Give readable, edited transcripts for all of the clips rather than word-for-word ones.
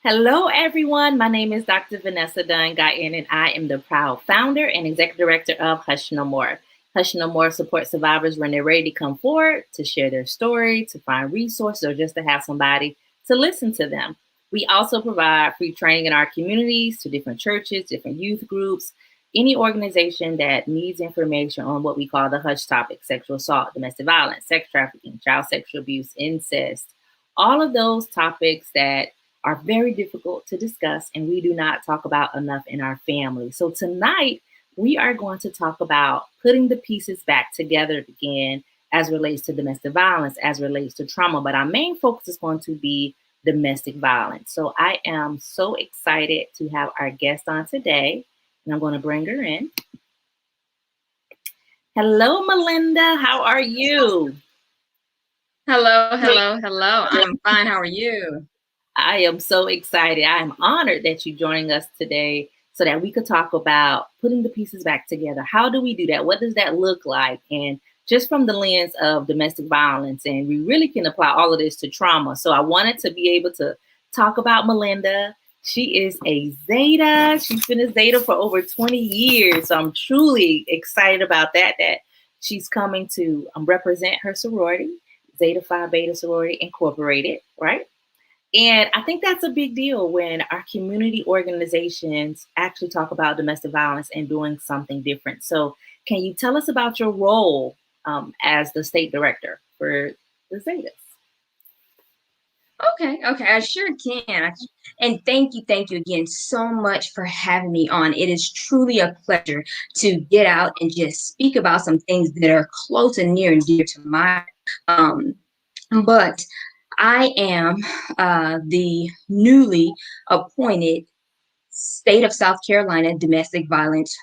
Hello, everyone. My name is Dr. Vanessa Dunn, Guyton, and I am the proud founder and executive director of Hush No More. Hush No More supports survivors when they're ready to come forward, to share their story, to find resources, or just to have somebody to listen to them. We also provide free training in our communities to different churches, different youth groups, any organization that needs information on what we call the hush topic: sexual assault, domestic violence, sex trafficking, child sexual abuse, incest, all of those topics that are very difficult to discuss and we do not talk about enough in our family. So tonight, we are going to talk about putting the pieces back together again as relates to domestic violence, as relates to trauma. But our main focus is going to be domestic violence. So I am so excited to have our guest on today, and I'm going to bring her in. Hello, Melinda. How are you? Hello. I'm fine. How are you? I am so excited. I am honored that you're joining us today so that we could talk about putting the pieces back together. How do we do that? What does that look like? And just from the lens of domestic violence, and we really can apply all of this to trauma. So I wanted to be able to talk about Melinda. She is a Zeta. She's been a Zeta for over 20 years. So I'm truly excited about that she's coming to represent her sorority, Zeta Phi Beta Sorority Incorporated, right? And I think that's a big deal when our community organizations actually talk about domestic violence and doing something different. So, can you tell us about your role as the state director for the Zetas? Okay, I sure can. And thank you again so much for having me on. It is truly a pleasure to get out and just speak about some things that are close and near and dear to my um but I am the newly appointed State of South Carolina Domestic Violence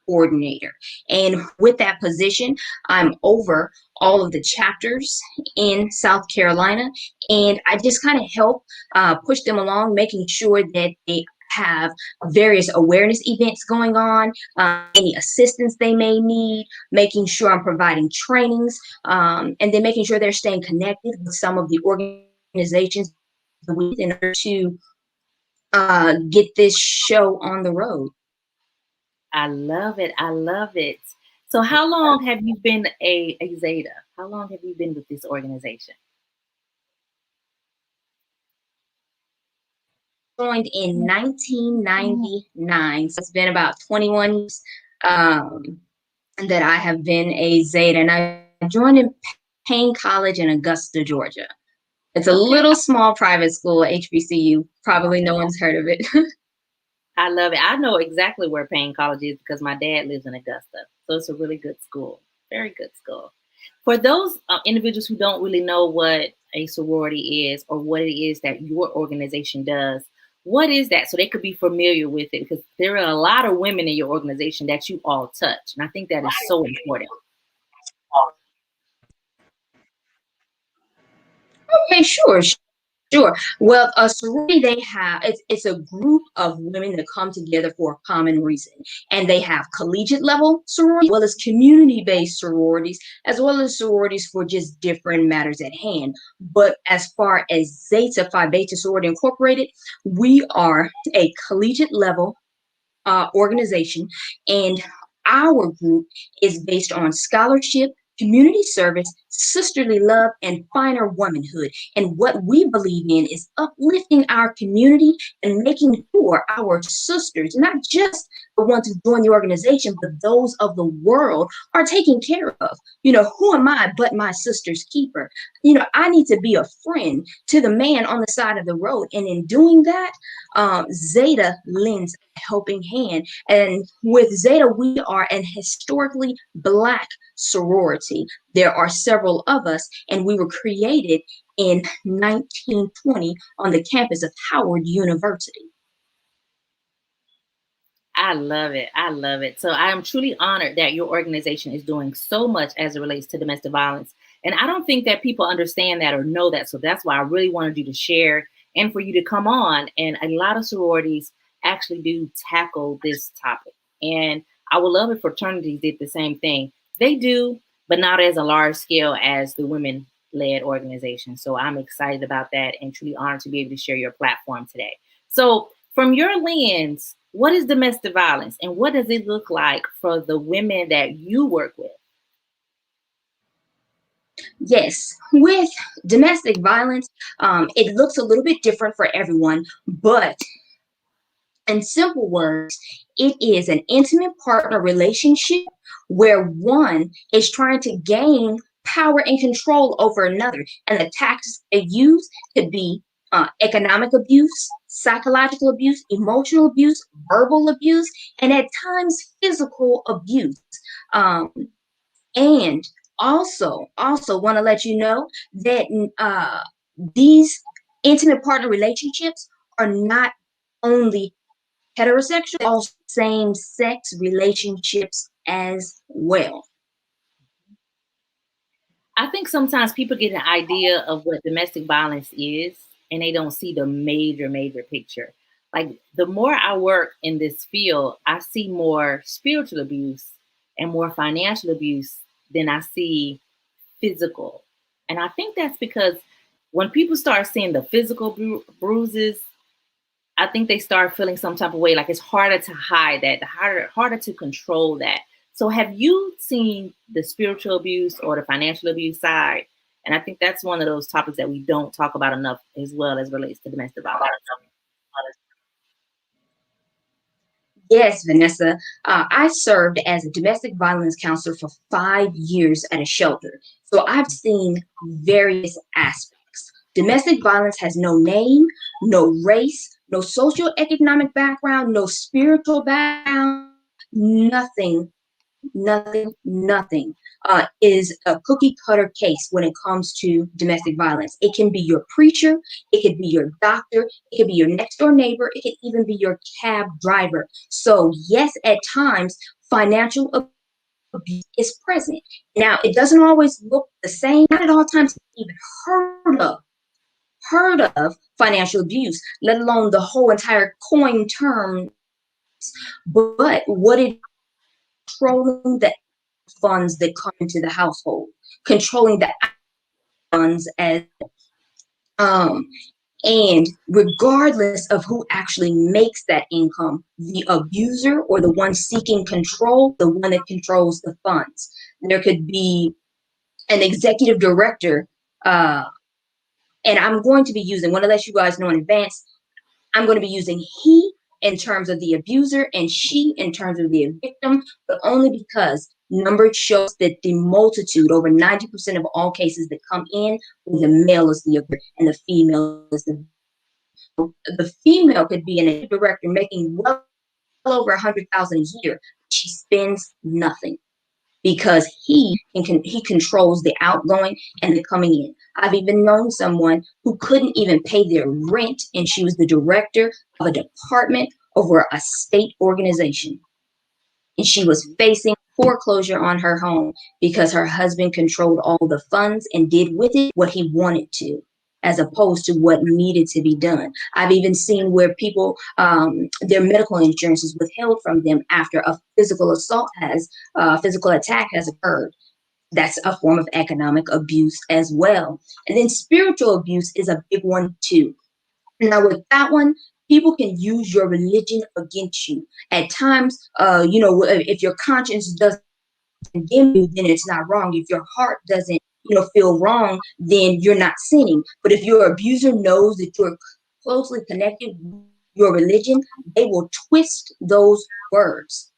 Coordinator. And with that position, I'm over all of the chapters in South Carolina, and I just kind of help push them along, making sure that they have various awareness events going on, any assistance they may need, making sure I'm providing trainings, and then making sure they're staying connected with some of the organizations in order to get this show on the road. I love it. I love it. So, how long have you been a Zeta? How long have you been with this organization? Joined in 1999, so it's been about 21 years that I have been a Zeta, and I joined in Payne College in Augusta, Georgia. It's a Okay. little small private school, HBCU. Probably no one's heard of it. I love it. I know exactly where Payne College is because my dad lives in Augusta. So it's a really good school. Very good school. For those individuals who don't really know what a sorority is or what it is that your organization does, what is that? So they could be familiar with it because there are a lot of women in your organization that you all touch. And I think that is so important. Okay, sure. Well, a sorority they have it's a group of women that come together for a common reason, and they have collegiate level sororities, as well as community based sororities, as well as sororities for just different matters at hand. But as far as Zeta Phi Beta Sorority Incorporated, we are a collegiate level organization, and our group is based on scholarship, community service, sisterly love, and finer womanhood. And what we believe in is uplifting our community and making sure our sisters, not just the ones who join the organization, but those of the world, are taken care of. Who am I but my sister's keeper? I need to be a friend to the man on the side of the road. And in doing that, Zeta lends a helping hand. And with Zeta, we are an historically Black sorority. There are several of us, and we were created in 1920 on the campus of Howard University. I love it. I love it. So I am truly honored that your organization is doing so much as it relates to domestic violence. And I don't think that people understand that or know that. So that's why I really wanted you to share and for you to come on. And a lot of sororities actually do tackle this topic. And I would love if fraternities did the same thing. They do, but not as a large scale as the women led organization. So I'm excited about that and truly honored to be able to share your platform today. So, from your lens, what is domestic violence and what does it look like for the women that you work with? Yes, with domestic violence, it looks a little bit different for everyone, but in simple words, it is an intimate partner relationship where one is trying to gain power and control over another. And the tactics they use could be economic abuse, psychological abuse, emotional abuse, verbal abuse, and at times physical abuse. Um, and also want to let you know that these intimate partner relationships are not only heterosexual, also same-sex relationships as well. I think sometimes people get an idea of what domestic violence is and they don't see the major picture. Like the more I work in this field, I see more spiritual abuse and more financial abuse than I see physical. And I think that's because when people start seeing the physical bruises, I think they start feeling some type of way. Like it's harder to hide that, harder to control that. So have you seen the spiritual abuse or the financial abuse side? And I think that's one of those topics that we don't talk about enough as well as relates to domestic violence. Yes, Vanessa. I served as a domestic violence counselor for 5 years at a shelter. So I've seen various aspects. Domestic violence has no name, no race, no social economic background, no spiritual background, nothing, nothing is a cookie cutter case when it comes to domestic violence. It can be your preacher, it could be your doctor, it could be your next door neighbor, it could even be your cab driver. So, yes, at times, financial abuse is present. Now, it doesn't always look the same, not at all times even heard of. Heard of financial abuse, let alone the whole entire coin term. But what it controlling the funds that come into the household, controlling the funds as um and regardless of who actually makes that income, the abuser or the one seeking control, the one that controls the funds. There could be an executive director, uh, and I'm going to be using, want to let you guys know in advance, I'm going to be using he in terms of the abuser and she in terms of the victim, but only because numbers shows that the multitude, over 90% of all cases that come in, the male is the aggressor and the female is the female could be an director making well over 100,000 a year. She spends nothing because he controls the outgoing and the coming in. I've even known someone who couldn't even pay their rent, and she was the director of a department over a state organization. And she was facing foreclosure on her home because her husband controlled all the funds and did with it what he wanted to, as opposed to what needed to be done. I've even seen where people, their medical insurance is withheld from them after a physical assault has, physical attack has occurred. That's a form of economic abuse as well. And then spiritual abuse is a big one too. Now, with that one, people can use your religion against you. At times, if your conscience doesn't condemn you, then it's not wrong. If your heart doesn't, feel wrong, then you're not sinning. But if your abuser knows that you're closely connected with your religion, they will twist those words,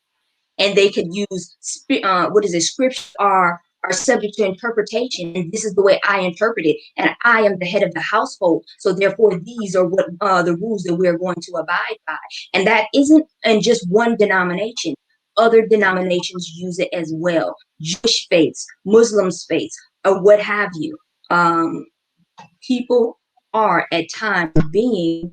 and they could use scripture are subject to interpretation, and this is the way I interpret it, and I am the head of the household, so therefore these are what the rules that we're going to abide by. And that isn't in just one denomination. Other denominations use it as well. Jewish faiths, Muslim faiths, or what have you. um, People are at times being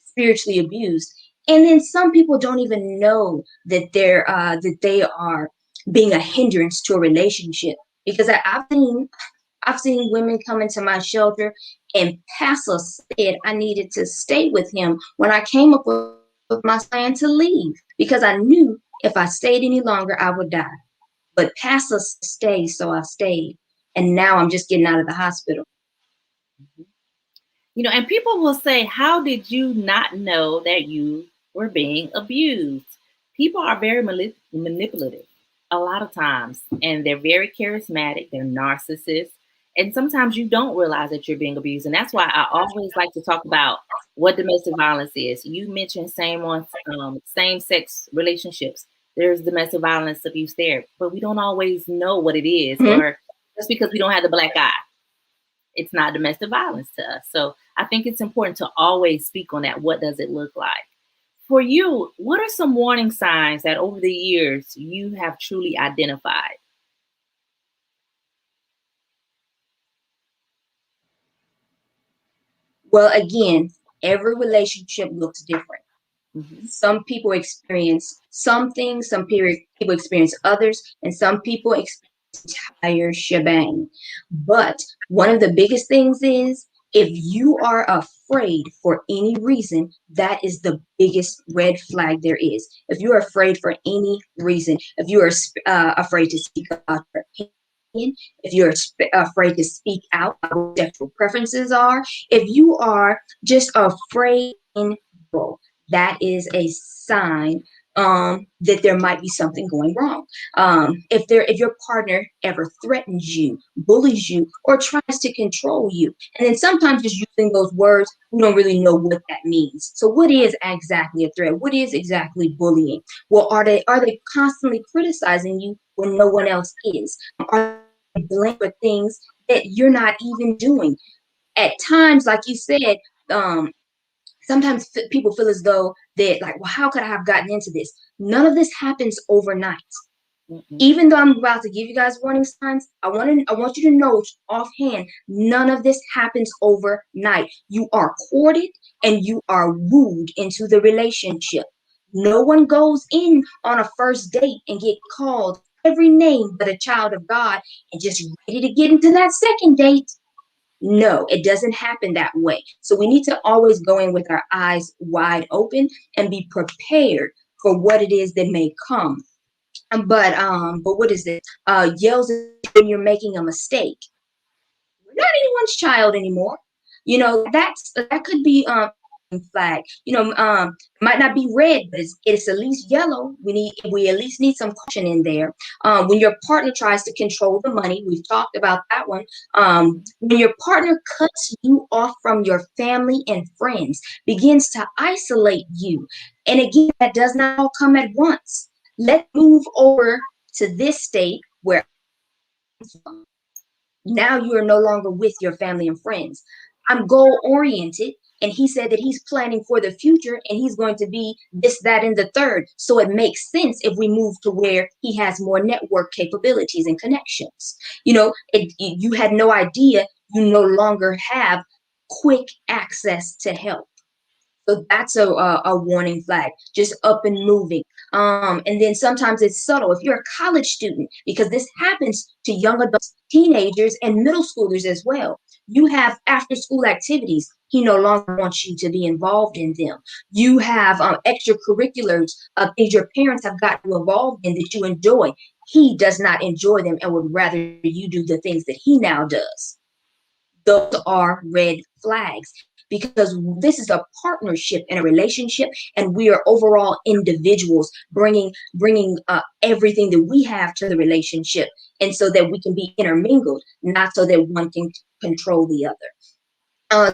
spiritually abused, and then some people don't even know that they are being a hindrance to a relationship, because I've seen women come into my shelter, and pastor said I needed to stay with him when I came up with my plan to leave, because I knew if I stayed any longer I would die. But pastor stayed, so I stayed, and now I'm just getting out of the hospital. And people will say, how did you not know that you were being abused? People are very manipulative a lot of times, and they're very charismatic, they're narcissists, and sometimes you don't realize that you're being abused. And that's why I always like to talk about what domestic violence is. You mentioned same sex relationships. There's domestic violence abuse there, but we don't always know what it is, Mhm. or just because we don't have the black eye it's not domestic violence to us. So I think it's important to always speak on that. What does it look like? For you, what are some warning signs that over the years you have truly identified? Well, again, every relationship looks different. Hmm. Some people experience some things, people experience others, and some people experience entire shebang. But one of the biggest things is if you are afraid for any reason, that is the biggest red flag there is. If you're afraid for any reason, if you are afraid to speak about your opinion, if you're afraid to speak out about what sexual preferences are, if you are just afraid in general, that is a sign that there might be something going wrong. If your partner ever threatens you, bullies you, or tries to control you, and then sometimes just using those words, we don't really know what that means. So, what is exactly a threat? What is exactly bullying? Well, are they constantly criticizing you when no one else is? Are they blaming for things that you're not even doing? At times, like you said, um, sometimes people feel as though that, like, well, how could I have gotten into this? None of this happens overnight. Mm-mm. Even though I'm about to give you guys warning signs, I want you to know offhand, none of this happens overnight. You are courted and you are wooed into the relationship. No one goes in on a first date and get called every name but a child of God and just ready to get into that second date. No, it doesn't happen that way. So we need to always go in with our eyes wide open and be prepared for what it is that may come. But what is this? Yells when you're making a mistake. We're not anyone's child anymore. That could be flag. Might not be red, but it's at least yellow. We at least need some caution in there. When your partner tries to control the money, we've talked about that one. When your partner cuts you off from your family and friends, begins to isolate you, and again, that does not all come at once. Let's move over to this state where now you are no longer with your family and friends. I'm goal oriented. And he said that he's planning for the future and he's going to be this, that, and the third. So it makes sense if we move to where he has more network capabilities and connections. You had no idea you no longer have quick access to help. So that's a warning flag, just up and moving. And then sometimes it's subtle. If you're a college student, because this happens to young adults, teenagers, and middle schoolers as well. You have after school activities. He no longer wants you to be involved in them. You have extracurriculars, things your parents have got you involved in that you enjoy. He does not enjoy them and would rather you do the things that he now does. Those are red flags because this is a partnership and a relationship, and we are overall individuals bringing everything that we have to the relationship, and so that we can be intermingled, not so that one can control the other.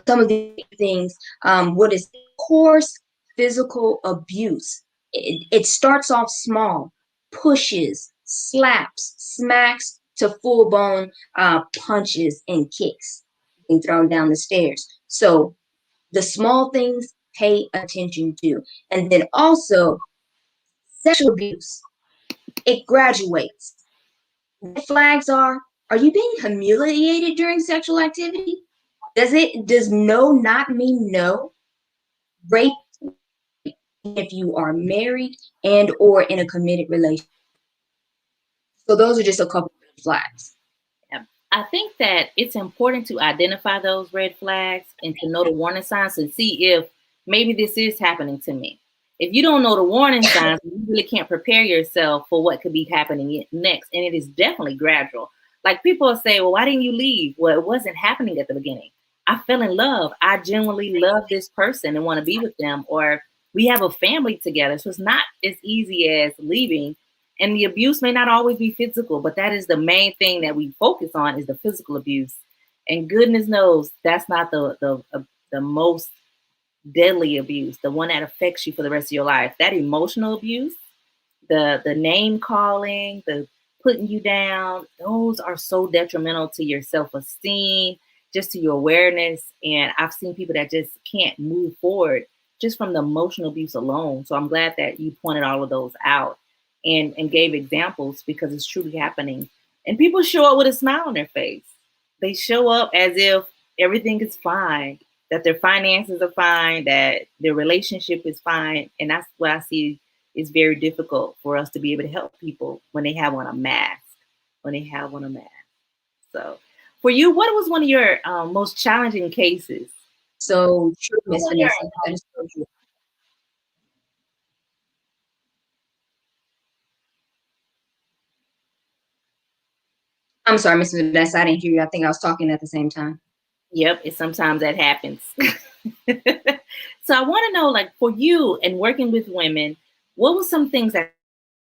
Some of the things, what is coarse physical abuse? It starts off small, pushes, slaps, smacks to full blown punches and kicks being thrown down the stairs. So the small things, pay attention to. And then also sexual abuse. It graduates. Red flags are you being humiliated during sexual activity? Does no not mean no? Rape if you are married and or in a committed relationship. So those are just a couple of flags. Yeah. I think that it's important to identify those red flags and to know the warning signs and see if maybe this is happening to me. If you don't know the warning signs, you really can't prepare yourself for what could be happening next. And it is definitely gradual. Like people say, well, why didn't you leave? Well, it wasn't happening at the beginning. I fell in love. I genuinely love this person and want to be with them, or we have a family together. So it's not as easy as leaving. And the abuse may not always be physical, but that is the main thing that we focus on is the physical abuse. And goodness knows that's not the most deadly abuse, the one that affects you for the rest of your life. That emotional abuse, the name calling, the putting you down, those are so detrimental to your self-esteem, just to your awareness. And I've seen people that just can't move forward just from the emotional abuse alone. So I'm glad that you pointed all of those out and gave examples because it's truly happening. And people show up with a smile on their face. They show up as if everything is fine, that their finances are fine, that their relationship is fine. And that's what I see is very difficult for us to be able to help people when they have on a mask, when they have on a mask. So for you, what was one of your most challenging cases? So true, Miss Vanessa. That is so true. I'm sorry, Miss Vanessa. I didn't hear you. I think I was talking at the same time. Yep, it sometimes that happens. So I want to know, like, for you and working with women, what were some things that were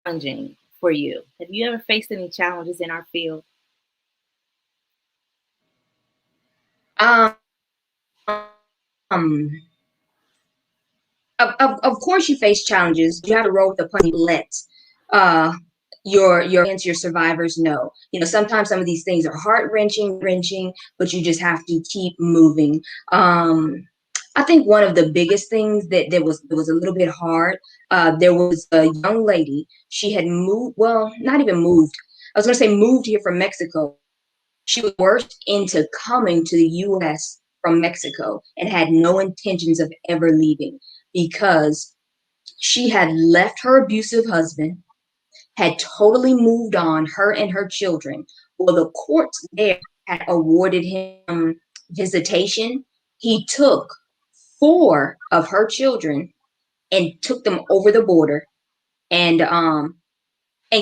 challenging for you? Have you ever faced any challenges in our field? Um, of course you face challenges. You have to roll with the punches. Let uh your survivors know. You know, sometimes some of these things are wrenching, but you just have to keep moving. I think one of the biggest things that was a little bit hard. There was a young lady. She had moved. Well, not even moved. I was going to say moved here from Mexico. She was forced into coming to the U.S. from Mexico and had no intentions of ever leaving because she had left her abusive husband, had totally moved on, her and her children. Well, the courts there had awarded him visitation. He took four of her children and took them over the border and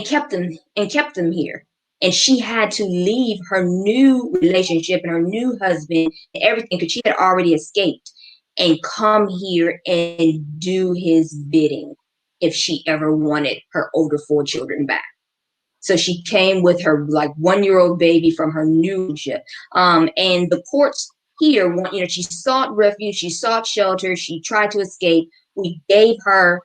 kept them here. And she had to leave her new relationship and her new husband and everything because she had already escaped and come here and do his bidding if she ever wanted her older four children back. So she came with her like 1-year-old baby from her new ship. And the courts here want, she sought refuge, she sought shelter, she tried to escape. We gave her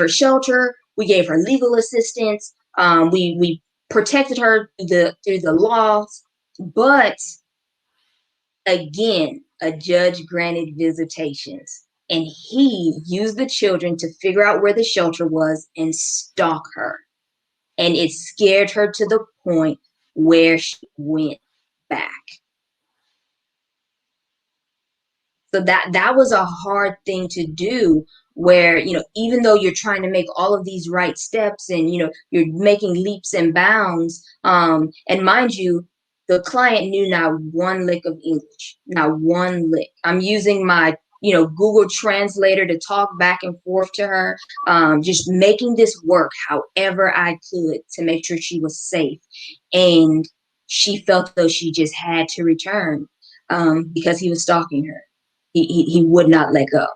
shelter. We gave her legal assistance. We protected her through the laws. But again, a judge granted visitations, and he used the children to figure out where the shelter was and stalk her. And it scared her to the point where she went back. So that was a hard thing to do, where even though you're trying to make all of these right steps and you're making leaps and bounds, and mind you, the client knew not one lick of English, not one lick. I'm using my Google Translator to talk back and forth to her, just making this work however I could to make sure she was safe. And she felt though she just had to return, because he was stalking her. He would not let go.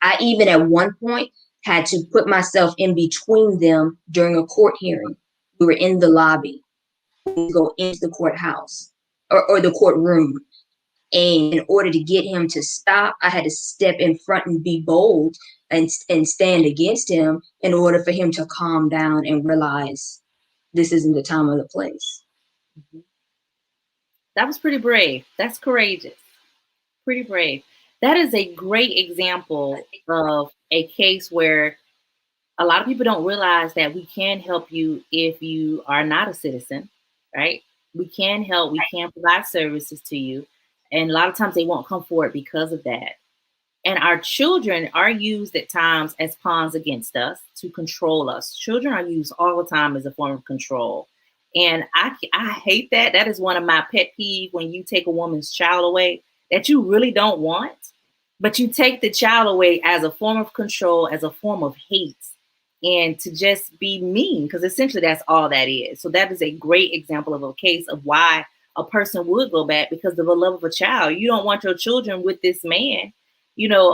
I even at one point had to put myself in between them during a court hearing. We were in the lobby. We go into the courthouse or the courtroom. And in order to get him to stop, I had to step in front and be bold and stand against him in order for him to calm down and realize this isn't the time or the place. Mhm. That was pretty brave. That's courageous. Pretty brave. That is a great example of a case where a lot of people don't realize that we can help you if you are not a citizen, right? We can help, we can provide services to you. And a lot of times they won't come forward because of that. And our children are used at times as pawns against us to control us. Children are used all the time as a form of control. And I hate that. That is one of my pet peeves when you take a woman's child away that you really don't want, but you take the child away as a form of control, as a form of hate, and to just be mean, because essentially that's all that is. So that is a great example of a case of why a person would go back because of the love of a child. You don't want your children with this man,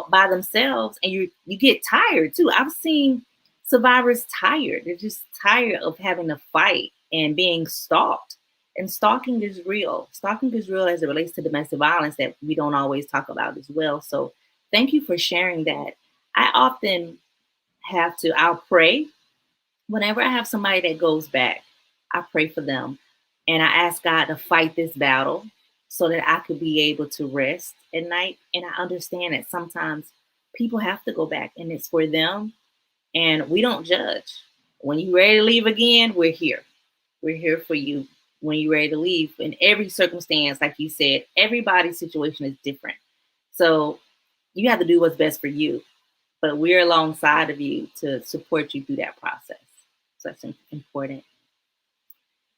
by themselves, and you get tired too. I've seen survivors tired. They're just tired of having to fight and being stalked. And stalking is real. Stalking is real as it relates to domestic violence that we don't always talk about as well. So thank you for sharing that. I often I'll pray whenever I have somebody that goes back. I pray for them and I ask God to fight this battle so that I could be able to rest at night. And I understand that sometimes people have to go back and it's for them, and we don't judge. When you're ready to leave again, we're here. We're here for you when you're ready to leave. In every circumstance, like you said, everybody's situation is different. So you have to do what's best for you, but we're alongside of you to support you through that process. So that's important.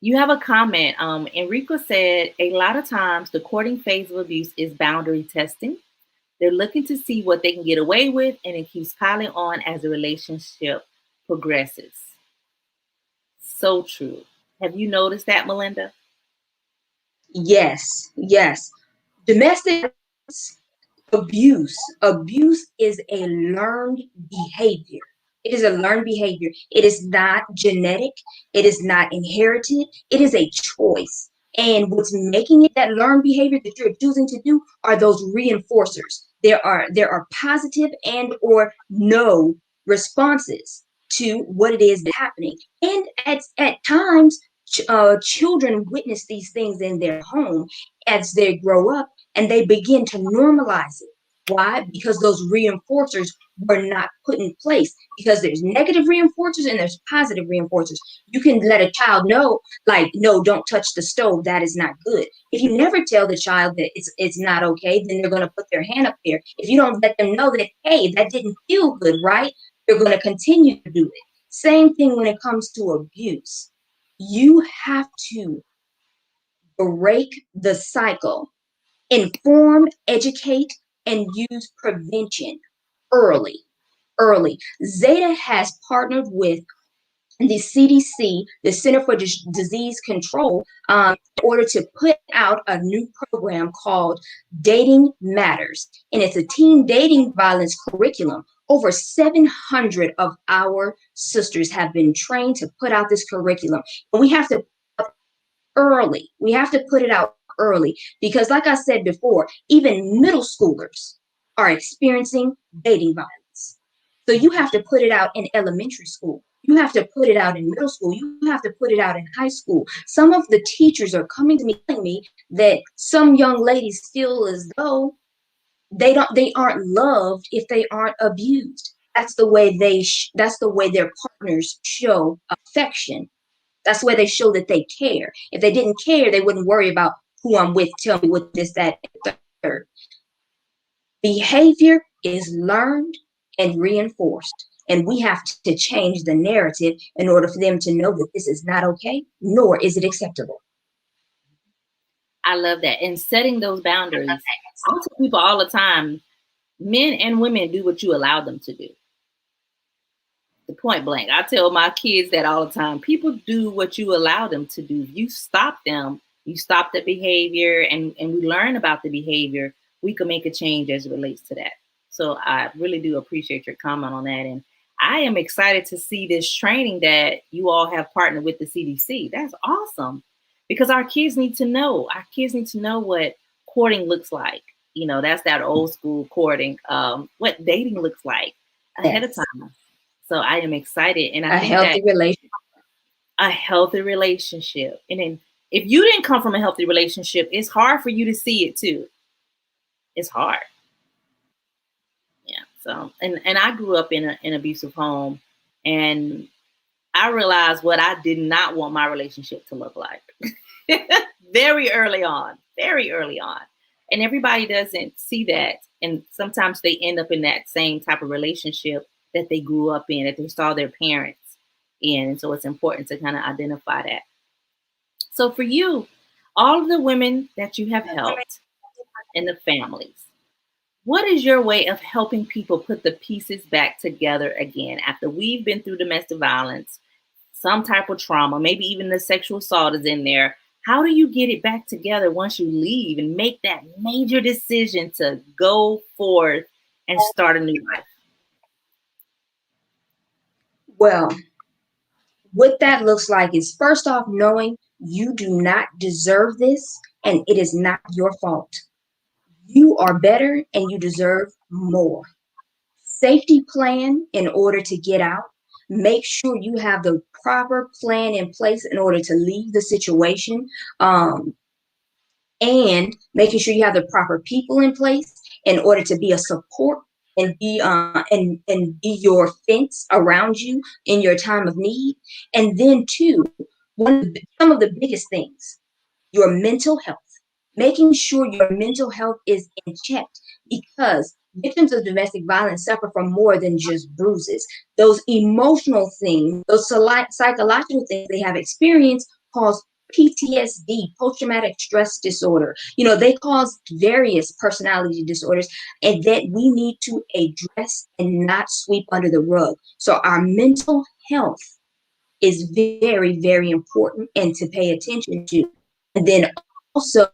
You have a comment. Enrico said, a lot of times the courting phase of abuse is boundary testing. They're looking to see what they can get away with, and it keeps piling on as the relationship progresses. So true. Have you noticed that, Melinda? Yes, yes. Domestic abuse is a learned behavior. It is a learned behavior. It is not genetic. It is not inherited. It is a choice. And what's making it that learned behavior that you're choosing to do are those reinforcers. There are positive and or no responses to what it is that's happening. And at times, children witness these things in their home as they grow up, and they begin to normalize it. Why? Because those reinforcers were not put in place. Because there's negative reinforcers and there's positive reinforcers. You can let a child know, like, no, don't touch the stove. That is not good. If you never tell the child that it's not okay, then they're going to put their hand up there. If you don't let them know that, hey, that didn't feel good, right? They're going to continue to do it. Same thing when it comes to abuse. You have to break the cycle. Inform, educate, and use prevention early. Early. Zeta has partnered with the CDC, the Center for Disease Control, in order to put out a new program called Dating Matters. And it's a teen dating violence curriculum. Over 700 of our sisters have been trained to put out this curriculum. And we have to early. We have to put it out early because, like I said before, even middle schoolers are experiencing dating violence. So you have to put it out in elementary school. You have to put it out in middle school. You have to put it out in high school. Some of the teachers are coming to me telling me that some young ladies feel as though they aren't loved if they aren't abused. That's the way that's the way their partners show affection. That's where they show that they care. If they didn't care, they wouldn't worry about who I'm with, tell me what this, that, and third. Behavior is learned and reinforced. And we have to change the narrative in order for them to know that this is not okay, nor is it acceptable. I love that. And setting those boundaries. I tell people all the time, men and women do what you allow them to do. The point blank. I tell my kids that all the time. People do what you allow them to do. You stop them, you stop the behavior, and we learn about the behavior, we can make a change as it relates to that. So I really do appreciate your comment on that. And I am excited to see this training that you all have partnered with the CDC. That's awesome because our kids need to know. Our kids need to know what courting looks like. That's that old school courting, what dating looks like ahead of time. So I am excited. And I think healthy relationship. A healthy relationship. And then if you didn't come from a healthy relationship, it's hard for you to see it too. It's hard. Yeah. So, and I grew up in an abusive home, and I realized what I did not want my relationship to look like very early on. And everybody doesn't see that. And sometimes they end up in that same type of relationship that they grew up in, that they saw their parents in. And so it's important to kind of identify that. So for you, all of the women that you have helped and the families, what is your way of helping people put the pieces back together again after we've been through domestic violence, some type of trauma, maybe even the sexual assault is in there? How do you get it back together once you leave and make that major decision to go forth and start a new life? Well, what that looks like is first off knowing you do not deserve this and it is not your fault. You are better and you deserve more. Safety plan in order to get out. Make sure you have the proper plan in place in order to leave the situation. And making sure you have the proper people in place in order to be a support and be your fence around you in your time of need. And then two, some of the biggest things, your mental health, making sure your mental health is in check, because victims of domestic violence suffer from more than just bruises. Those emotional things, those psychological things they have experienced cause PTSD, post traumatic stress disorder. They cause various personality disorders, and that we need to address and not sweep under the rug. So, our mental health is very, very important and to pay attention to. And then also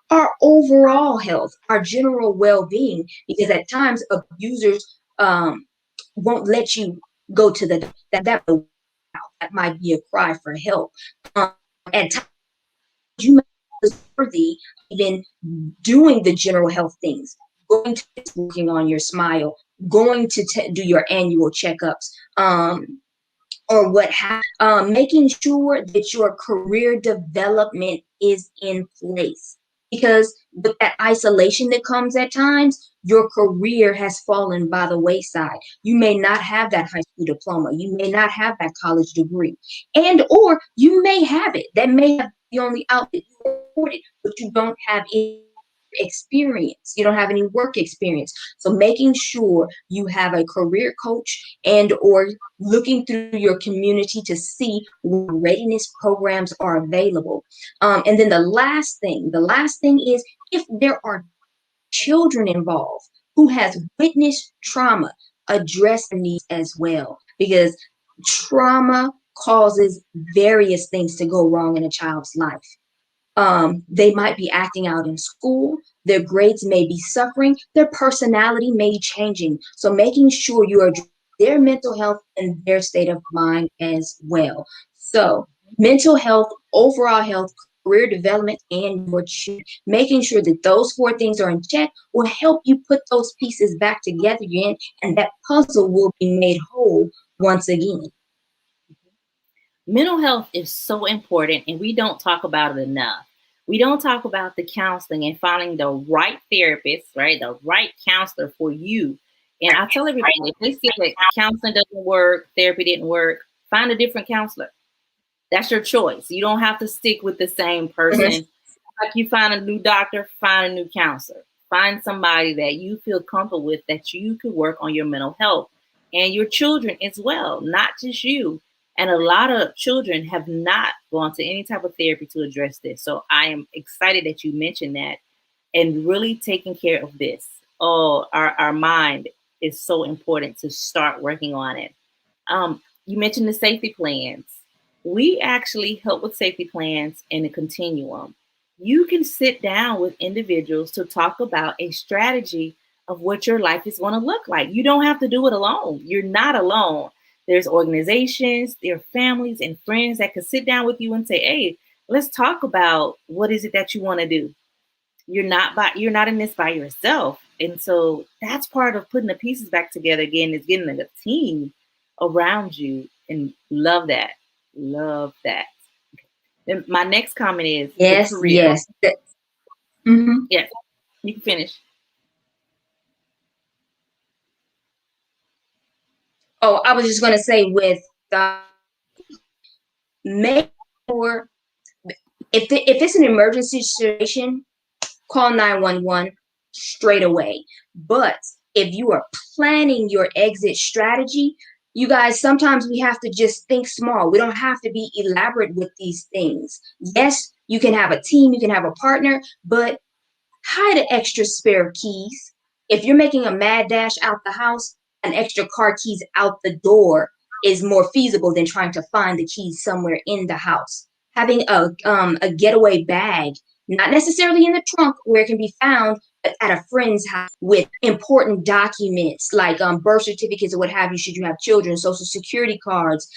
our overall health, our general well-being, because at times abusers won't let you go to that might be a cry for help. At times you might be worthy even doing the general health things, going to working on your smile, going to do your annual checkups, or what have, making sure that your career development is in place. Because with that isolation that comes at times, your career has fallen by the wayside. You may not have that high school diploma. You may not have that college degree. And or you may have it. That may have the only outlet you afforded, but you don't have any experience. You don't have any work experience. So making sure you have a career coach and or looking through your community to see what readiness programs are available. And then the last thing is, if there are children involved who has witnessed trauma, address the needs as well, because trauma causes various things to go wrong in a child's life. They might be acting out in school, their grades may be suffering, their personality may be changing. So making sure you address their mental health and their state of mind as well. So mental health, overall health, career development, and your children. Making sure that those four things are in check will help you put those pieces back together again, and that puzzle will be made whole once again. Mental health is so important, and we don't talk about it enough. We don't talk about the counseling and finding the right therapist, right? The right counselor for you. And I tell everybody, if they see that counseling doesn't work, therapy didn't work, find a different counselor. That's your choice. You don't have to stick with the same Mhm. person. Like you find a new doctor, find a new counselor. Find somebody that you feel comfortable with, that you could work on your mental health and your children as well, not just you. And a lot of children have not gone to any type of therapy to address this. So I am excited that you mentioned that and really taking care of this. Oh, our mind is so important to start working on it. You mentioned the safety plans. We actually help with safety plans in a continuum. You can sit down with individuals to talk about a strategy of what your life is going to look like. You don't have to do it alone. You're not alone. There's organizations, there are families and friends that can sit down with you and say, "Hey, let's talk about what is it that you want to do." You're not in this by yourself. And so that's part of putting the pieces back together again, is getting a team around you, and love that. Love that. Then my next comment is the Yes, career. yes. Mhm. Yes, you can finish. Oh, I was just going to say with make sure if it's an emergency situation, call 911 straight away. But if you are planning your exit strategy, you guys, sometimes we have to just think small. We don't have to be elaborate with these things. Yes, you can have a team, you can have a partner, but hide an extra spare of keys. If you're making a mad dash out the house, an extra car keys out the door is more feasible than trying to find the keys somewhere in the house. having a getaway bag, not necessarily in the trunk where it can be found, but at a friend's house with important documents like birth certificates or what have you, should you have children, social security cards,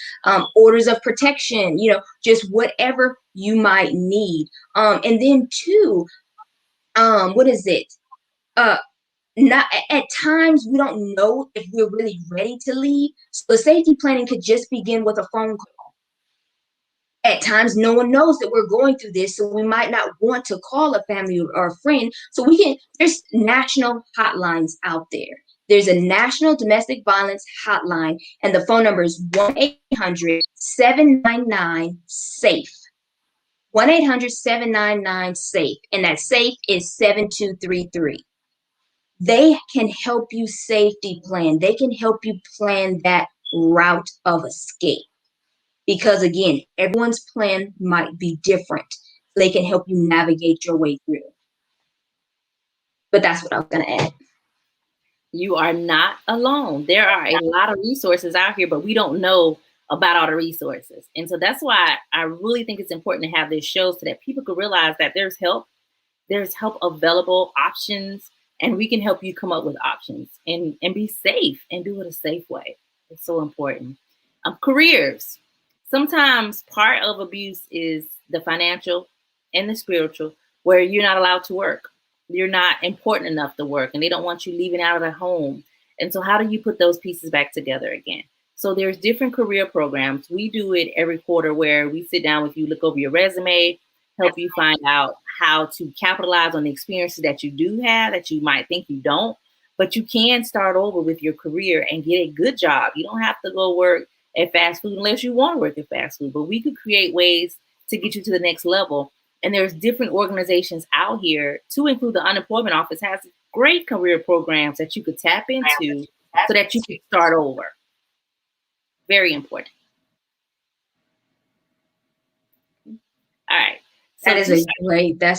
orders of protection, just whatever you might need. And then two, what is it? Uh, not at times we don't know if we're really ready to leave. So the safety planning could just begin with a phone call. At times, no one knows that we're going through this, so we might not want to call a family or a friend. So there's national hotlines out there. There's a national domestic violence hotline, and the phone number is 1-800-799-SAFE. 1-800-799-SAFE, and that SAFE is 7233. They can help you safety plan. They can help you plan that route of escape. Because again, everyone's plan might be different. They can help you navigate your way through. But that's what I was going to add. You are not alone. There are a lot of resources out here, but we don't know about all the resources. And so that's why I really think it's important to have this show so that people can realize that there's help available, options, and we can help you come up with options and be safe and do it a safe way. It's so important. Careers. Sometimes part of abuse is the financial and the spiritual, where you're not allowed to work. You're not important enough to work, and they don't want you leaving out of the home. And so how do you put those pieces back together again? So there's different career programs. We do it every quarter where we sit down with you, look over your resume, help you find out how to capitalize on the experiences that you do have that you might think you don't, but you can start over with your career and get a good job. You don't have to go work at fast food unless you want to work at fast food, but we could create ways to get you to the next level. And there's different organizations out here, to include the unemployment office, has great career programs that you could tap into so that you can start over. Very important. All right. So that is a great, I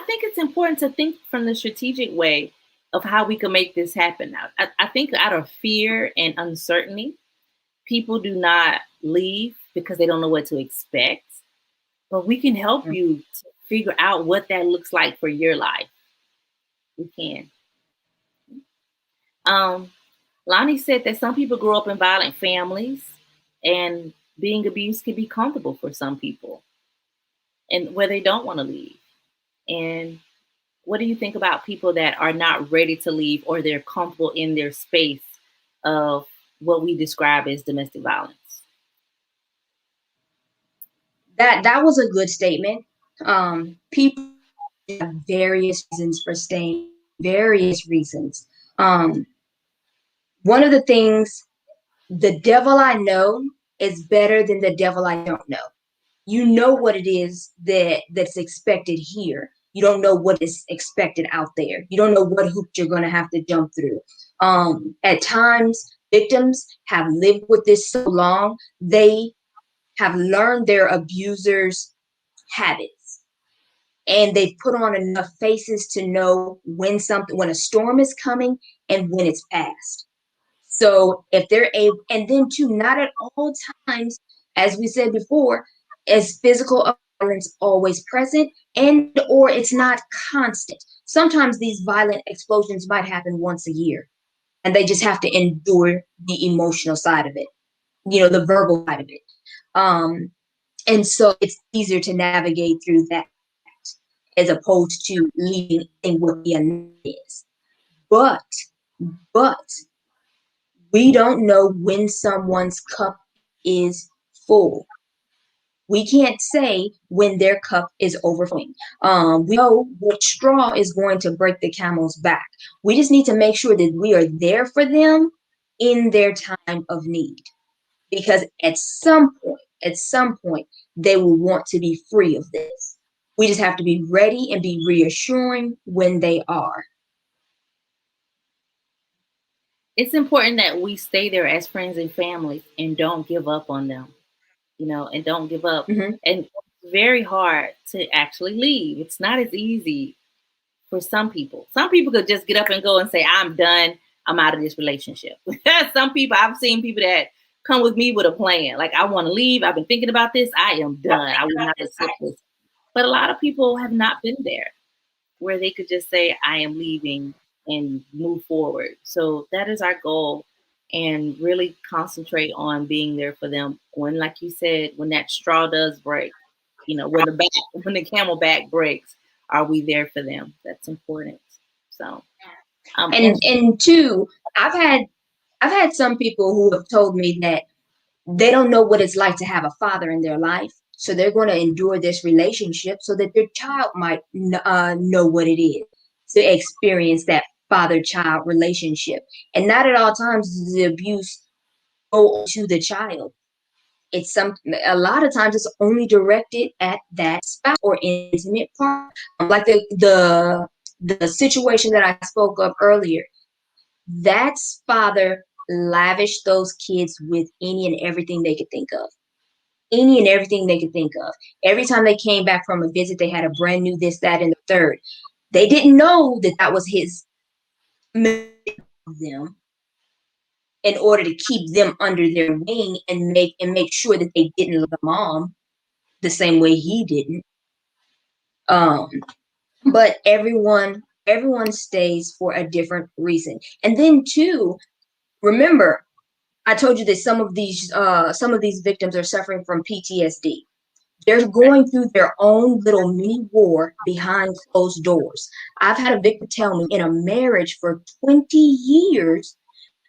think it's important to think from the strategic way of how we can make this happen. Now, I think out of fear and uncertainty, people do not leave because they don't know what to expect. But we can help you to figure out what that looks like for your life. We can. Lonnie said that some people grow up in violent families, and being abused can be comfortable for some people, and where they don't want to leave. And what do you think about people that are not ready to leave, or they're comfortable in their space of what we describe as domestic violence? That was a good statement. People have various reasons for staying, various reasons. One of the things, the devil I know is better than the devil I don't know. You know what it is that's expected here. You don't know what is expected out there. You don't know what hoops you're going to have to jump through. At times, victims have lived with this so long, they have learned their abusers' habits, and they've put on enough faces to know when a storm is coming and when it's past. So if they're able, and then too, not at all times, as we said before, is physical violence always present, and or it's not constant. Sometimes these violent explosions might happen once a year, and they just have to endure the emotional side of it, the verbal side of it. And so it's easier to navigate through that as opposed to leaving in what the unknown is. But we don't know when someone's cup is full. We can't say when their cup is overflowing. We know what straw is going to break the camel's back. We just need to make sure that we are there for them in their time of need. Because at some point, they will want to be free of this. We just have to be ready and be reassuring when they are. It's important that we stay there as friends and family and don't give up on them, and don't give up. Mm-hmm. And it's very hard to actually leave. It's not as easy for some people. Some people could just get up and go and say, I'm done. I'm out of this relationship. Some people, I've seen people that come with me with a plan. Like, I want to leave. I've been thinking about this. I am done. I will not accept this. But a lot of people have not been there where they could just say, I am leaving and move forward. So that is our goal, and really concentrate on being there for them when, like you said, when that straw does break, when the camel back breaks, are we there for them? That's important. So, And two, I've had some people who have told me that they don't know what it's like to have a father in their life. So they're going to endure this relationship so that their child might know what it is to experience that father-child relationship. And not at all times does the abuse go to the child. A lot of times it's only directed at that spouse or intimate partner. Like the situation that I spoke of earlier. That father lavished those kids with any and everything they could think of. Any and everything they could think of. Every time they came back from a visit, they had a brand new this, that, and the third. They didn't know that that was his them in order to keep them under their wing and make sure that they didn't love the mom the same way he didn't. Um, but everyone stays for a different reason. And then too, remember, I told you that some of these victims are suffering from PTSD. They're going through their own little mini war behind closed doors. I've had a victim tell me in a marriage for 20 years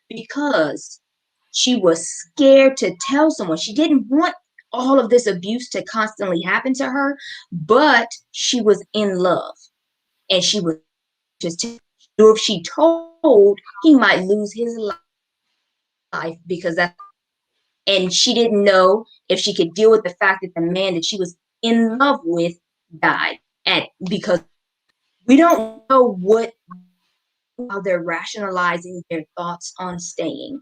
because she was scared to tell someone. She didn't want all of this abuse to constantly happen to her, but she was in love and she was just if she told, he might lose his life because that's, and she didn't know if she could deal with the fact that the man that she was in love with died. And because we don't know what how they're rationalizing their thoughts on staying.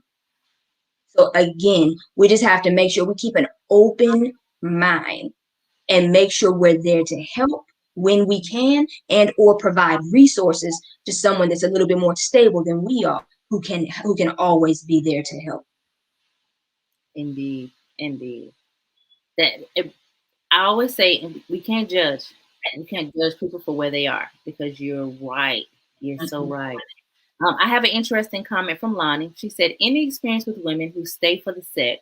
So again, we just have to make sure we keep an open mind and make sure we're there to help when we can and or provide resources to someone that's a little bit more stable than we are who can always be there to help. indeed, indeed. I always say we can't judge. We can't judge people for where they are, because you're right. You're so right. I have an interesting comment from Lonnie. She said, any experience with women who stay for the sex,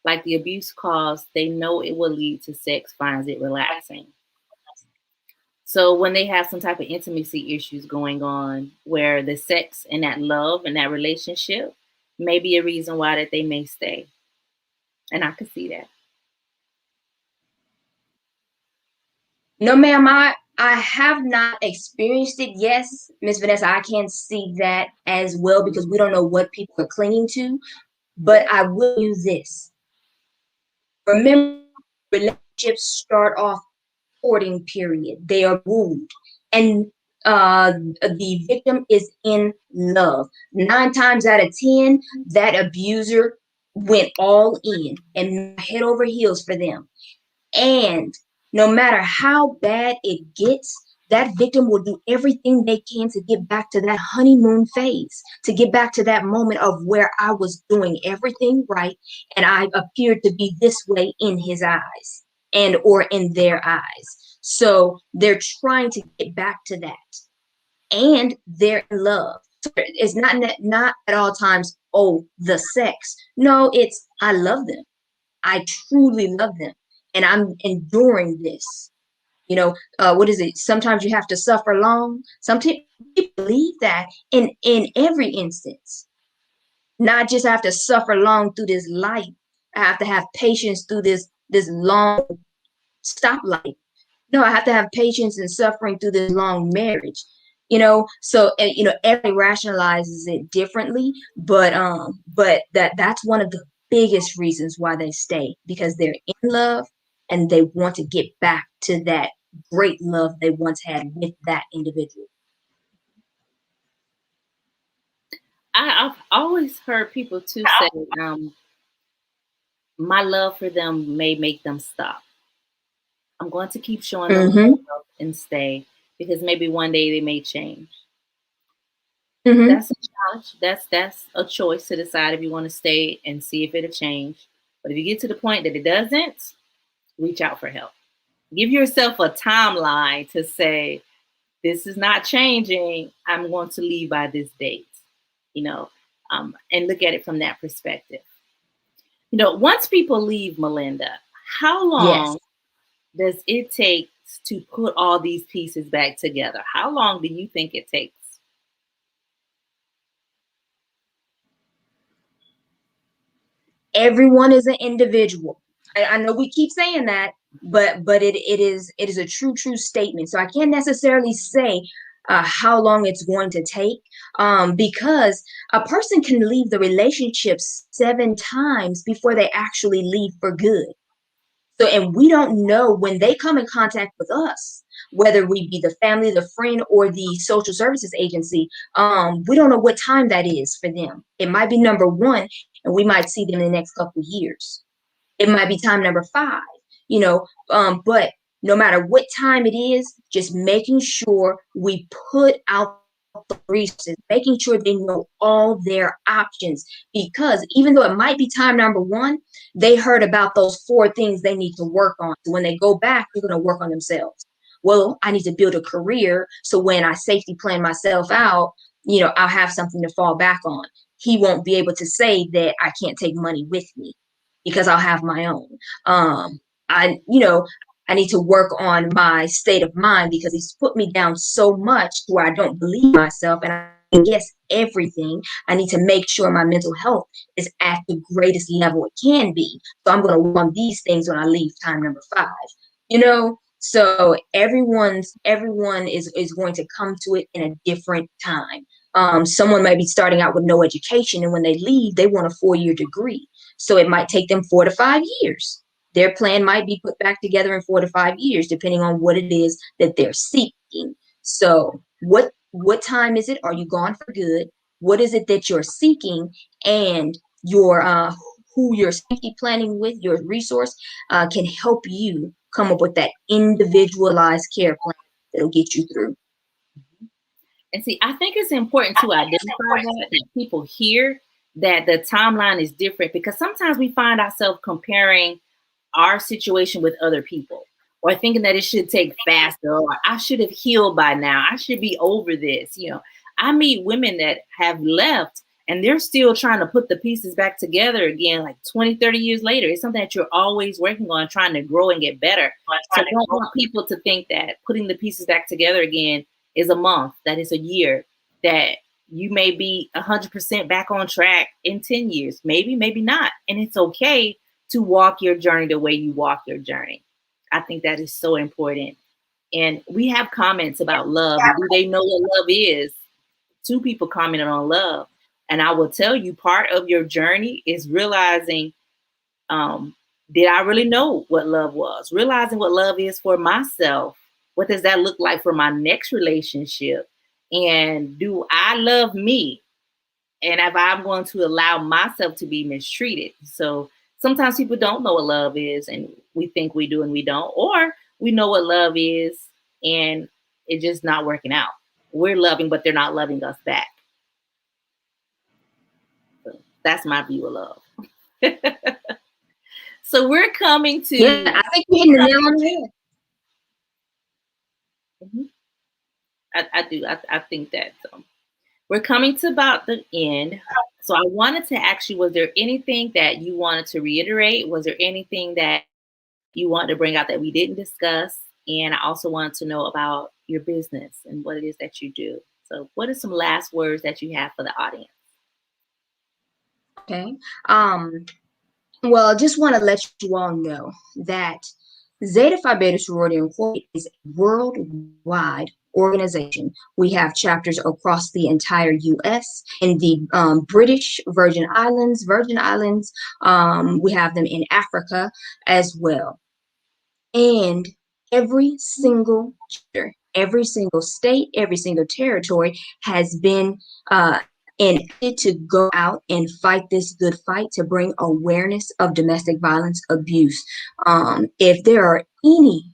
like the abuse cause, they know it will lead to sex, finds it relaxing. So when they have some type of intimacy issues going on, where the sex and that love and that relationship may be a reason why that they may stay. And I could see that. No, ma'am, I have not experienced it. Yes, Miss Vanessa, I can see that as well because we don't know what people are clinging to. But I will use this. Remember, relationships start off courting period. They are wooed, and the victim is in love. 9 times out of 10, that abuser went all in and head over heels for them. And no matter how bad it gets, that victim will do everything they can to get back to that honeymoon phase, to get back to that moment of where I was doing everything right and I appeared to be this way in his eyes and or in their eyes. So they're trying to get back to that. And they're in love. So it's not at all times, oh, the sex. No, it's I love them. I truly love them. And I'm enduring this. What is it? Sometimes you have to suffer long. Some people believe that in every instance. Not just have to suffer long through this life. I have to have patience through this long stoplight. No, I have to have patience and suffering through this long marriage. So everybody rationalizes it differently, but that's one of the biggest reasons why they stay, because they're in love and they want to get back to that great love they once had with that individual. I've always heard people too say, my love for them may make them stop. I'm going to keep showing them Mm-hmm. love and stay, because maybe one day they may change. Hmm. That's a challenge. That's a choice to decide if you want to stay and see if it'll change. But if you get to the point that it doesn't, reach out for help. Give yourself a timeline to say, this is not changing. I'm going to leave by this date, you know, and look at it from that perspective. Once people leave, Melinda, how Yes. long does it take to put all these pieces back together? How long do you think it takes? Everyone is an individual. I know we keep saying that, but it is a true statement. So I can't necessarily say how long it's going to take, because a person can leave the relationship 7 times before they actually leave for good. So, and we don't know when they come in contact with us, whether we be the family, the friend, or the social services agency. We don't know what time that is for them. It might be number one, and we might see them in the next couple of years. It might be time number five, but no matter what time it is, just making sure we put out the resources, making sure they know all their options. Because even though it might be time number one, they heard about those 4 things they need to work on. So when they go back, they're going to work on themselves. Well, I need to build a career so when I safety plan myself out, I'll have something to fall back on. He won't be able to say that I can't take money with me because I'll have my own. I need to work on my state of mind because he's put me down so much where I don't believe myself and I guess everything. I need to make sure my mental health is at the greatest level it can be. So I'm going to work on these things when I leave time number 5. So everyone is going to come to it in a different time. Someone might be starting out with no education, and when they leave, they want a 4-year degree. So it might take them 4 to 5 years. Their plan might be put back together in 4 to 5 years, depending on what it is that they're seeking. So what time is it? Are you gone for good? What is it that you're seeking? And your who you're safety planning with, your resource, can help you come up with that individualized care plan that'll get you through. And see, I think it's important to identify that people hear that the timeline is different because sometimes we find ourselves comparing our situation with other people or thinking that it should take faster or I should have healed by now. I should be over this. I meet women that have left and they're still trying to put the pieces back together again, like 20, 30 years later. It's something that you're always working on, trying to grow and get better. So I don't want people to think that putting the pieces back together again is a month, that is a year, that you may be 100% back on track in 10 years, maybe not. And it's okay to walk your journey the way you walk your journey. I think that is so important. And we have comments about love. Do they know what love is? 2 people commented on love. And I will tell you, part of your journey is realizing, did I really know what love was? Realizing what love is for myself. What does that look like for my next relationship? And do I love me? And if I'm going to allow myself to be mistreated. So sometimes people don't know what love is, and we think we do and we don't. Or we know what love is, and it's just not working out. We're loving, but they're not loving us back. So that's my view of love. So we're coming Yeah, to. I think you're hitting the nail on the head. Mhm. I do. I think that we're coming to about the end. So I wanted to ask you, was there anything that you wanted to reiterate? Was there anything that you wanted to bring out that we didn't discuss? And I also wanted to know about your business and what it is that you do. So what are some last words that you have for the audience? Okay. Well, I just want to let you all know that Zeta Phi Beta Sorority Incorporated is a worldwide organization. We have chapters across the entire U.S. in the British Virgin Islands. We have them in Africa as well. And every single chapter, every single state, every single territory has been enacted to go out and fight this good fight to bring awareness of domestic violence abuse. If there are any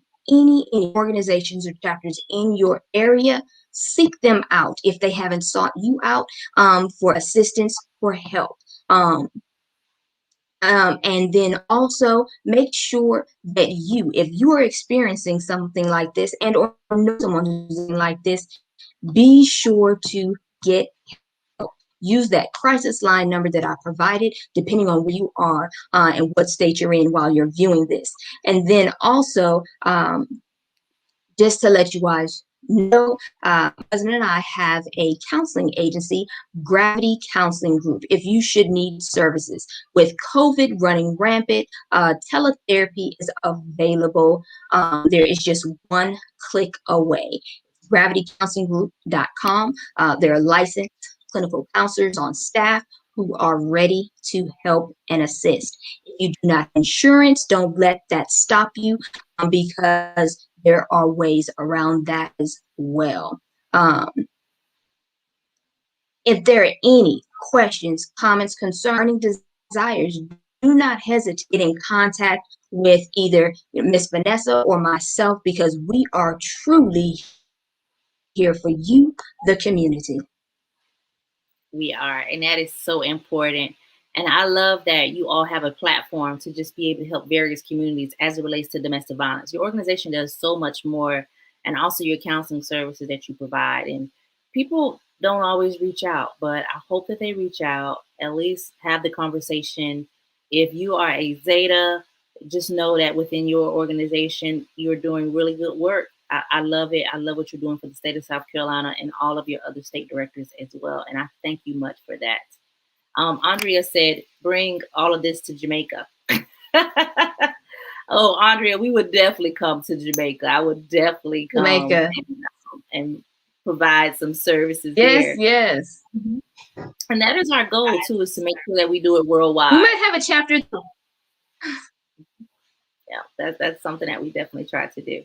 organizations or chapters in your area, seek them out if they haven't sought you out for assistance, for help. Um, and then also make sure that if you are experiencing something like this and or know someone who's like this, be sure to get help. Use that crisis line number that I provided, depending on where you are and what state you're in while you're viewing this. And then also, just to let you guys know, my husband and I have a counseling agency, Gravity Counseling Group. If you should need services with COVID running rampant, teletherapy is available. There is just one click away. GravityCounselingGroup.com. There are licensed clinical counselors on staff who are ready to help and assist. If you do not have insurance, don't let that stop you because there are ways around that as well. Um, if there are any questions, comments, concerning desires, do not hesitate to get in contact with either Miss Vanessa or myself because we are truly here for you, the community. We are, and that is so important. And I love that you all have a platform to just be able to help various communities as it relates to domestic violence. Your organization does so much more, and also your counseling services that you provide. And people don't always reach out, but I hope that they reach out, at least have the conversation. If you are a Zeta, just know that within your organization, you're doing really good work. I love it. I love what you're doing for the state of South Carolina and all of your other state directors as well. And I thank you much for that. Andrea said, bring all of this to Jamaica. Oh, Andrea, we would definitely come to Jamaica. I would definitely come Jamaica. and provide some services Yes, there. yes. And that is our goal, too, is to make sure that we do it worldwide. We might have a chapter. Yeah, that's something that we definitely try to do.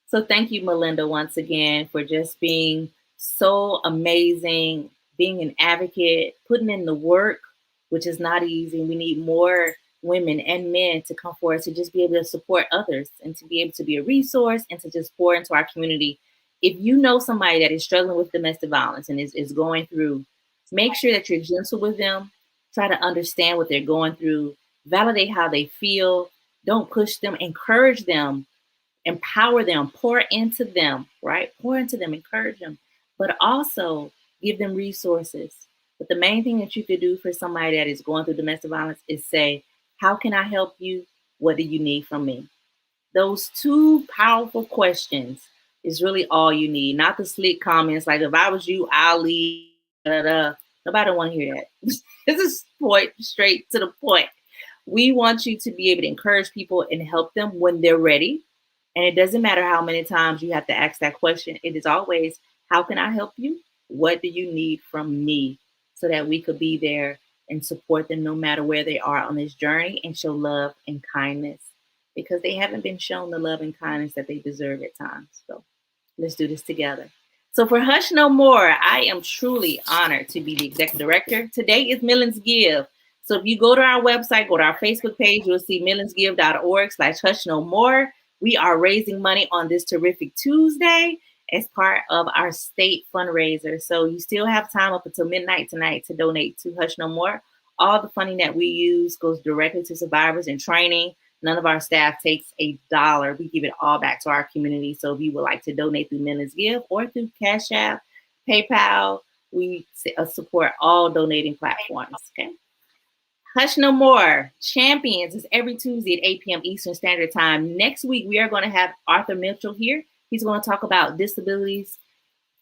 So thank you, Melinda, once again, for just being so amazing, being an advocate, putting in the work, which is not easy. We need more women and men to come forward to just be able to support others and to be able to be a resource and to just pour into our community. If you know somebody that is struggling with domestic violence and is going through, make sure that you're gentle with them. Try to understand what they're going through, validate how they feel. Don't push them, encourage them, empower them, pour into them, right? Pour into them, encourage them, but also give them resources. But the main thing that you could do for somebody that is going through domestic violence is say, how can I help you? What do you need from me? Those two powerful questions is really all you need, not the slick comments like, if I was you, I'll leave. Da, da, da. Nobody want to hear that. This is point straight to the point. We want you to be able to encourage people and help them when they're ready. And it doesn't matter how many times you have to ask that question. It is always, how can I help you? What do you need from me? So that we could be there and support them no matter where they are on this journey and show love and kindness because they haven't been shown the love and kindness that they deserve at times. So let's do this together. So for Hush No More, I am truly honored to be the executive director. Today is Million's Give. So if you go to our website, go to our Facebook page, you'll see millionsgive.org/hush no more. We are raising money on this terrific Tuesday as part of our state fundraiser. So you still have time up until midnight tonight to donate to Hush No More. All the funding that we use goes directly to survivors and training. None of our staff takes $1. We give it all back to our community. So if you would like to donate through Millions Give or through Cash App, PayPal, we support all donating platforms. Okay. Hush No More Champions is every Tuesday at 8 p.m. Eastern Standard Time. Next week, we are going to have Arthur Mitchell here. He's going to talk about disabilities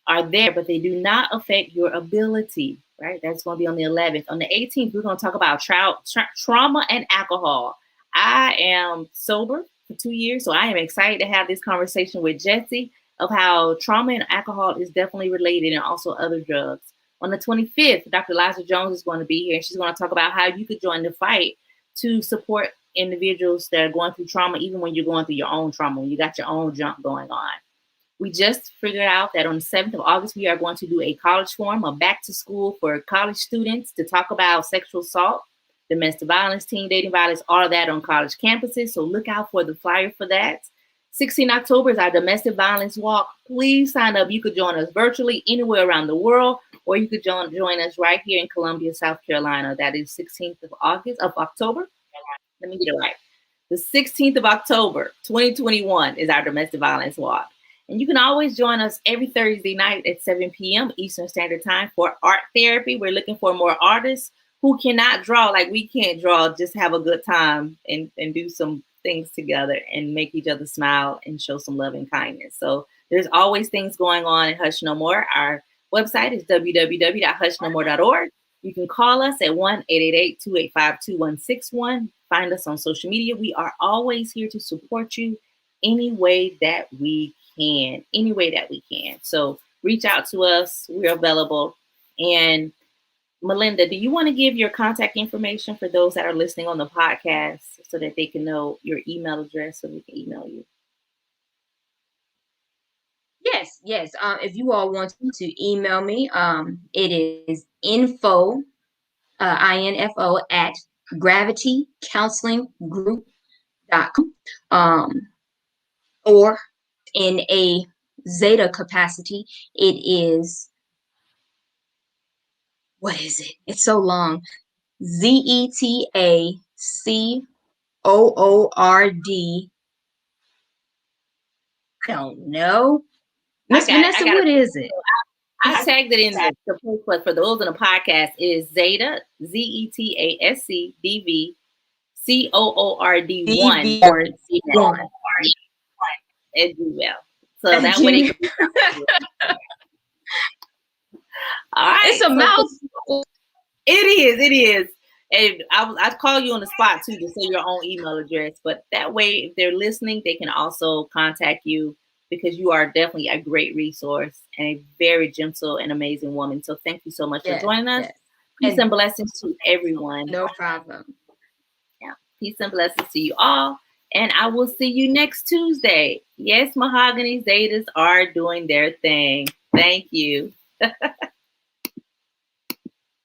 are there, but they do not affect your ability, right? That's going to be on the 11th. On the 18th, we're going to talk about trauma and alcohol. I am sober for 2 years, so I am excited to have this conversation with Jesse of how trauma and alcohol is definitely related and also other drugs. On the 25th, Dr. Liza Jones is going to be here, and she's going to talk about how you could join the fight to support individuals that are going through trauma, even when you're going through your own trauma, when you got your own junk going on. We just figured out that on the 7th of August, we are going to do a college forum, a back to school for college students to talk about sexual assault, domestic violence, teen dating violence, all of that on college campuses. So look out for the flyer for that. 16 October is our domestic violence walk. Please sign up. You could join us virtually anywhere around the world, or you could join us right here in Columbia, South Carolina. That is 16th of October. Let me get it right. The 16th of October, 2021 is our domestic violence walk. And you can always join us every Thursday night at 7 p.m. Eastern Standard Time for art therapy. We're looking for more artists who cannot draw like we can't draw, just have a good time and do some things together and make each other smile and show some love and kindness. So there's always things going on at Hush No More. Our website is www.hushnomore.org. You can call us at 1-888-285-2161. Find us on social media. We are always here to support you any way that we can. Any way that we can. So reach out to us. We're available. And Melinda, do you want to give your contact information for those that are listening on the podcast so that they can know your email address so we can email you? Yes, yes. If you all want to email me, it is info, info at gravitycounselinggroup.com. Or in a Zeta capacity, it is, what is it? It's so long. ZetaCoord. I don't know. Miss Vanessa, what is it? I tagged it in the post, but for those in the podcast, it is Zeta, ZetaSCDVCOORD1 at Gmail. So that way they can. All right. It's a mouthful. It is. And I'd call you on the spot too to say your own email address. But that way, if they're listening, they can also contact you because you are definitely a great resource and a very gentle and amazing woman. So thank you so much for joining us. Yes. Peace and blessings to everyone. No problem. Yeah. Peace and blessings to you all. And I will see you next Tuesday. Yes, Mahogany Zetas are doing their thing. Thank you.